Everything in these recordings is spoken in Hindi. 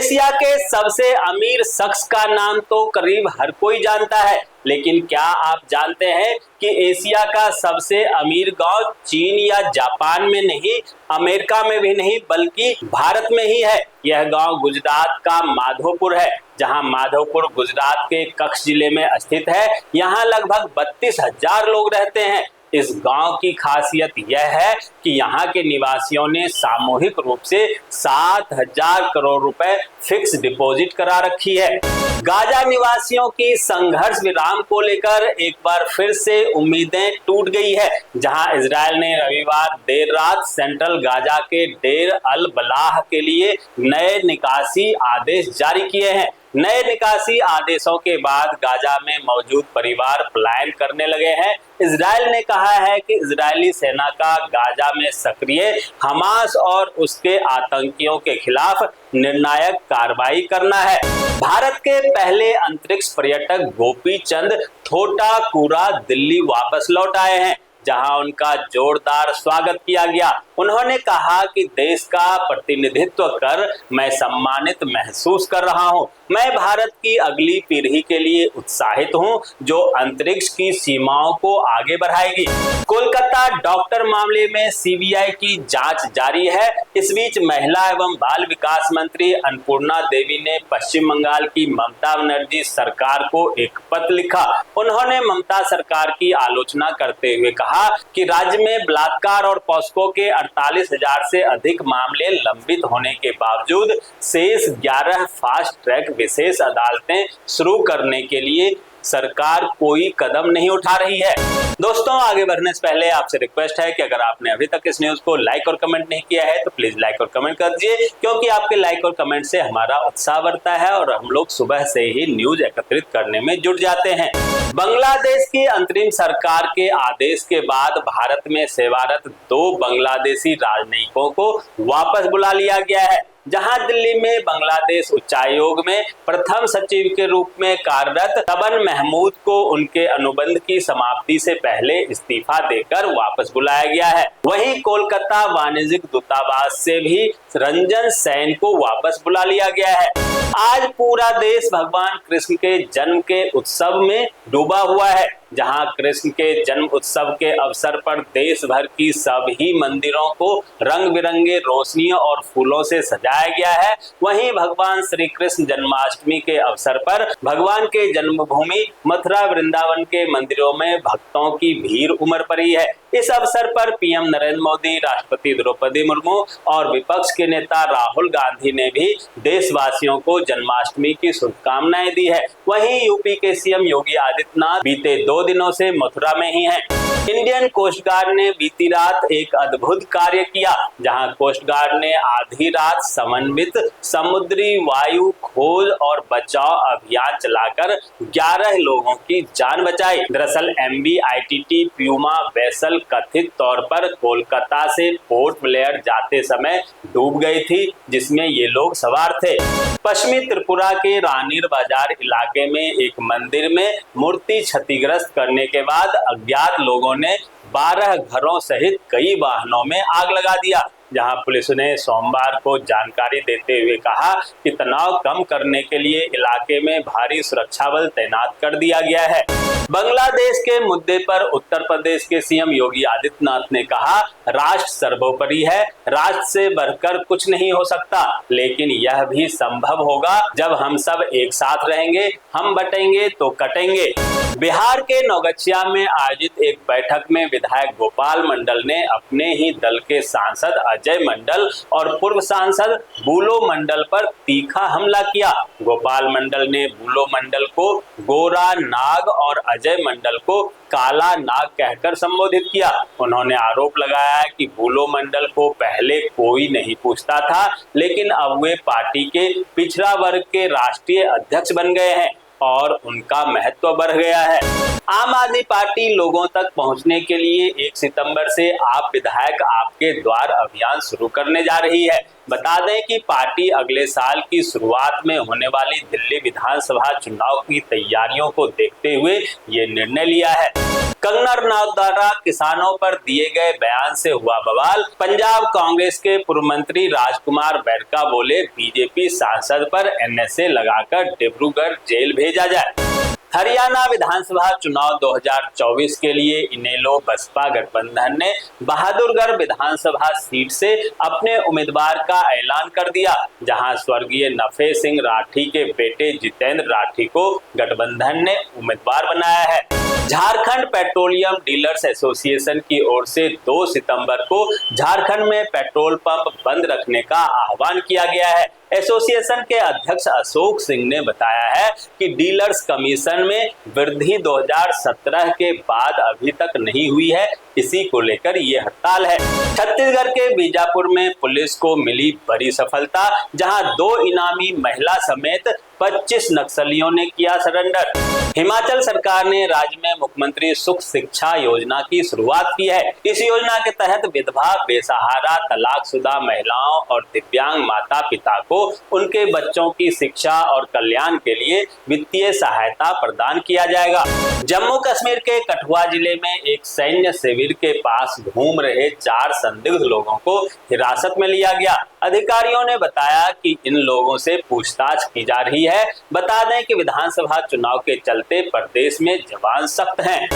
एशिया के सबसे अमीर शख्स का नाम तो करीब हर कोई जानता है, लेकिन क्या आप जानते हैं कि एशिया का सबसे अमीर गांव चीन या जापान में नहीं, अमेरिका में भी नहीं, बल्कि भारत में ही है। यह गांव गुजरात का माधोपुर है। जहां माधोपुर गुजरात के कच्छ जिले में स्थित है। यहां लगभग 32,000 लोग रहते हैं। इस गांव की खासियत यह है कि यहाँ के निवासियों ने सामूहिक रूप से 7,000 करोड़ रुपए फिक्स डिपॉजिट करा रखी है। गाजा निवासियों की संघर्ष विराम को लेकर एक बार फिर से उम्मीदें टूट गई है, जहां इजरायल ने रविवार देर रात सेंट्रल गाजा के डेर अल बलाह के लिए नए निकासी आदेश जारी किए हैं। नए निकासी आदेशों के बाद गाजा में मौजूद परिवार पलायन करने लगे हैं। इजरायल ने कहा है कि इजरायली सेना का गाजा में सक्रिय हमास और उसके आतंकियों के खिलाफ निर्णायक कार्रवाई करना है। भारत के पहले अंतरिक्ष पर्यटक गोपी चंद थोटाकुरा दिल्ली वापस लौट आए हैं, जहां उनका जोरदार स्वागत किया गया। उन्होंने कहा कि देश का प्रतिनिधित्व कर मैं सम्मानित महसूस कर रहा हूं। मैं भारत की अगली पीढ़ी के लिए उत्साहित हूं, जो अंतरिक्ष की सीमाओं को आगे बढ़ाएगी। कोलकाता डॉक्टर मामले में सीबीआई की जांच जारी है। इस बीच महिला एवं बाल विकास मंत्री अन्नपूर्णा देवी ने पश्चिम बंगाल की ममता बनर्जी सरकार को एक पत्र लिखा। उन्होंने ममता सरकार की आलोचना करते हुए कहा कि राज्य में बलात्कार और पॉस्को के 48,000 से अधिक मामले लंबित होने के बावजूद शेष 11 फास्ट ट्रैक विशेष अदालतें शुरू करने के लिए सरकार कोई कदम नहीं उठा रही है। दोस्तों, आगे बढ़ने से पहले आपसे रिक्वेस्ट है कि अगर आपने अभी तक इस न्यूज को लाइक और कमेंट नहीं किया है तो प्लीज लाइक और कमेंट कर दीजिए, क्योंकि आपके लाइक और कमेंट से हमारा उत्साह बढ़ता है और हम लोग सुबह से ही न्यूज एकत्रित करने में जुट जाते हैं। बांग्लादेश की अंतरिम सरकार के आदेश के बाद भारत में सेवारत 2 बांग्लादेशी राजनयिकों को वापस बुला लिया गया है। जहां दिल्ली में बांग्लादेश उच्चायोग में प्रथम सचिव के रूप में कार्यरत तबन महमूद को उनके अनुबंध की समाप्ति से पहले इस्तीफा देकर वापस बुलाया गया है। वहीं कोलकाता वाणिज्यिक दूतावास से भी रंजन सैन को वापस बुला लिया गया है। आज पूरा देश भगवान कृष्ण के जन्म के उत्सव में डूबा हुआ है, जहां कृष्ण के जन्म उत्सव के अवसर पर देश भर की सभी मंदिरों को रंग बिरंगे रोशनियों और फूलों से सजाया गया है। वहीं भगवान श्री कृष्ण जन्माष्टमी के अवसर पर भगवान के जन्मभूमि मथुरा वृंदावन के मंदिरों में भक्तों की भीड़ उमड़ पड़ी है। इस अवसर पर पीएम नरेंद्र मोदी, राष्ट्रपति द्रौपदी मुर्मू और विपक्ष के नेता राहुल गांधी ने भी देशवासियों को जन्माष्टमी की शुभकामनाएं दी है। वहीं यूपी के सीएम योगी आदित्यनाथ बीते 2 दिनों से मथुरा में ही हैं। इंडियन कोस्ट गार्ड ने बीती रात एक अद्भुत कार्य किया, जहां कोस्ट गार्ड ने आधी रात समन्वित समुद्री वायु खोज और बचाव अभियान चलाकर 11 लोगों की जान बचाई। दरअसल MV ITT प्यूमा वेसल कथित तौर पर कोलकाता से पोर्ट ब्लेयर जाते समय डूब गई थी, जिसमें ये लोग सवार थे। पश्चिमी त्रिपुरा के रानीर बाजार इलाके में एक मंदिर में मूर्ति क्षतिग्रस्त करने के बाद अज्ञात लोगों ने 12 घरों सहित कई वाहनों में आग लगा दिया। जहां पुलिस ने सोमवार को जानकारी देते हुए कहा कि तनाव कम करने के लिए इलाके में भारी सुरक्षा बल तैनात कर दिया गया है। बांग्लादेश के मुद्दे पर उत्तर प्रदेश के सीएम योगी आदित्यनाथ ने कहा, राष्ट्र सर्वोपरि है, राष्ट्र से बढ़कर कुछ नहीं हो सकता, लेकिन यह भी संभव होगा जब हम सब एक साथ रहेंगे। हम बटेंगे तो कटेंगे। बिहार के नौगछिया में आयोजित एक बैठक में विधायक गोपाल मंडल ने अपने ही दल के सांसद अजय मंडल और पूर्व सांसद बुलो मंडल पर तीखा हमला किया। गोपाल मंडल ने बुलो मंडल को गोरा नाग और अजय मंडल को काला नाग कहकर संबोधित किया। उन्होंने आरोप लगाया कि बुलो मंडल को पहले कोई नहीं पूछता था, लेकिन अब वे पार्टी के पिछड़ा वर्ग के राष्ट्रीय अध्यक्ष बन गए हैं और उनका महत्व बढ़ गया है। आम आदमी पार्टी लोगों तक पहुंचने के लिए 1 सितंबर से आप विधायक आपके द्वार अभियान शुरू करने जा रही है। बता दें कि पार्टी अगले साल की शुरुआत में होने वाली दिल्ली विधानसभा चुनाव की तैयारियों को देखते हुए ये निर्णय लिया है। कंगना रनौत द्वारा किसानों पर दिए गए बयान से हुआ बवाल। पंजाब कांग्रेस के पूर्व मंत्री राजकुमार बैरका बोले, बीजेपी सांसद पर एनएसए लगाकर डिब्रूगढ़ जेल भेजा जाए। हरियाणा विधानसभा चुनाव 2024 के लिए इनेलो बसपा गठबंधन ने बहादुरगढ़ विधानसभा सीट से अपने उम्मीदवार का ऐलान कर दिया, जहां स्वर्गीय नफे सिंह राठी के बेटे जितेंद्र राठी को गठबंधन ने उम्मीदवार बनाया है। झारखंड पेट्रोलियम डीलर्स एसोसिएशन की ओर से 2 सितंबर को झारखंड में पेट्रोल पंप बंद रखने का आह्वान किया गया है। एसोसिएशन के अध्यक्ष अशोक सिंह ने बताया है कि डीलर्स कमीशन में वृद्धि 2017 के बाद अभी तक नहीं हुई है, इसी को लेकर ये हड़ताल है। छत्तीसगढ़ के बीजापुर में पुलिस को मिली बड़ी सफलता, जहां 2 इनामी महिला समेत 25 नक्सलियों ने किया सरेंडर। हिमाचल सरकार ने राज्य में मुख्यमंत्री सुख शिक्षा योजना की शुरुआत की है। इस योजना के तहत विधवा, बेसहारा, तलाकशुदा महिलाओं और दिव्यांग माता पिता को उनके बच्चों की शिक्षा और कल्याण के लिए वित्तीय सहायता प्रदान किया जाएगा। जम्मू कश्मीर के कठुआ जिले में एक सैन्य शिविर के पास घूम रहे 4 संदिग्ध लोगों को हिरासत में लिया गया। अधिकारियों ने बताया कि इन लोगों से पूछताछ की जा रही है। बता दें कि विधानसभा चुनाव के चलते प्रदेश में जवान सख्त हैं।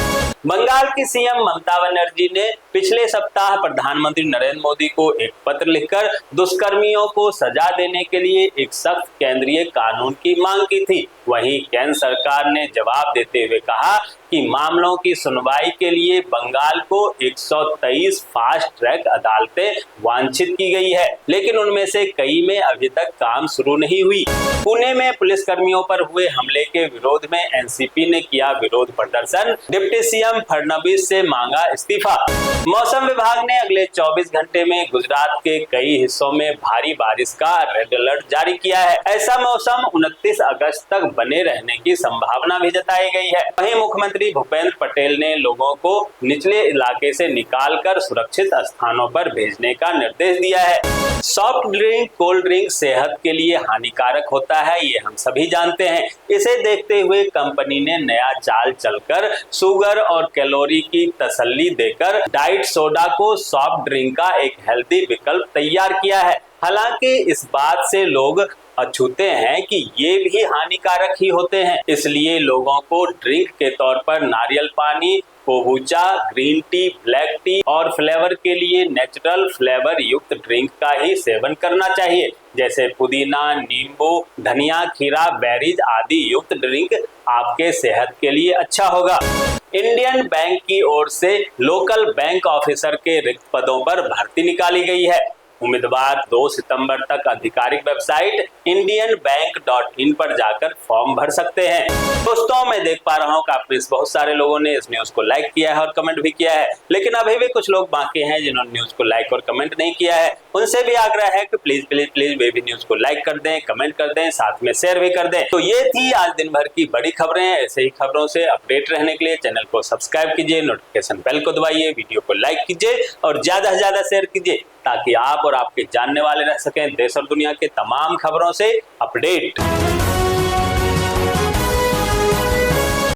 बंगाल की सीएम ममता बनर्जी ने पिछले सप्ताह प्रधानमंत्री नरेंद्र मोदी को एक पत्र लिखकर दुष्कर्मियों को सजा देने के लिए एक सख्त केंद्रीय कानून की मांग की थी। वहीं केंद्र सरकार ने जवाब देते हुए कहा कि मामलों की सुनवाई के लिए बंगाल को 123 फास्ट ट्रैक अदालतें वांछित की गई है, लेकिन उनमें से कई में अभी तक काम शुरू नहीं हुई। पुणे में पुलिसकर्मियों पर हुए हमले के विरोध में एनसीपी ने किया विरोध प्रदर्शन। डिप्टी सीएम फडणवीस से मांगा इस्तीफा। मौसम विभाग ने अगले 24 घंटे में गुजरात के कई हिस्सों में भारी बारिश का रेड अलर्ट जारी किया है। ऐसा मौसम 29 अगस्त तक बने रहने की संभावना भी जताई गई है। वहीं मुख्यमंत्री भूपेंद्र पटेल ने लोगों को निचले इलाके से निकालकर सुरक्षित स्थानों पर भेजने का निर्देश दिया है। सॉफ्ट ड्रिंक, कोल्ड ड्रिंक सेहत के लिए हानिकारक होता है, ये हम सभी जानते हैं। इसे देखते हुए कंपनी ने नया चाल चलकर शुगर और कैलोरी की तसल्ली देकर डाइट सोडा को सॉफ्ट ड्रिंक का एक हेल्दी विकल्प तैयार किया है। हालांकि इस बात से लोग अछूते हैं कि ये भी हानिकारक ही होते हैं, इसलिए लोगों को ड्रिंक के तौर पर नारियल पानी, कोहूचा, ग्रीन टी, ब्लैक टी और फ्लेवर के लिए नेचुरल फ्लेवर युक्त ड्रिंक का ही सेवन करना चाहिए, जैसे पुदीना, नींबू, धनिया, खीरा, बेरीज आदि युक्त ड्रिंक आपके सेहत के लिए अच्छा होगा। इंडियन बैंक की ओर से लोकल बैंक ऑफिसर के रिक्त पदों पर भर्ती निकाली गई है। उम्मीदवार 2 सितंबर तक आधिकारिक वेबसाइट indianbank.in पर जाकर फॉर्म भर सकते हैं। दोस्तों, मैं देख पा रहा हूँ कि आप में से बहुत सारे लोगों ने इस न्यूज को लाइक किया है और कमेंट भी किया है, लेकिन अभी भी कुछ लोग बाकी हैं जिन्होंने न्यूज को लाइक और कमेंट नहीं किया है। उनसे भी आग्रह है कि प्लीज प्लीज प्लीज वे भी न्यूज को लाइक कर दें, कमेंट कर दें, साथ में शेयर भी कर दें। तो ये थी आज दिन भर की बड़ी खबरें। ऐसे ही खबरों से अपडेट रहने के लिए चैनल को सब्सक्राइब कीजिए, नोटिफिकेशन बेल को दबाइए, वीडियो को लाइक कीजिए और ज्यादा से ज्यादा शेयर कीजिए, ताकि आप और आपके जानने वाले रह सकें देश और दुनिया के तमाम खबरों से अपडेट।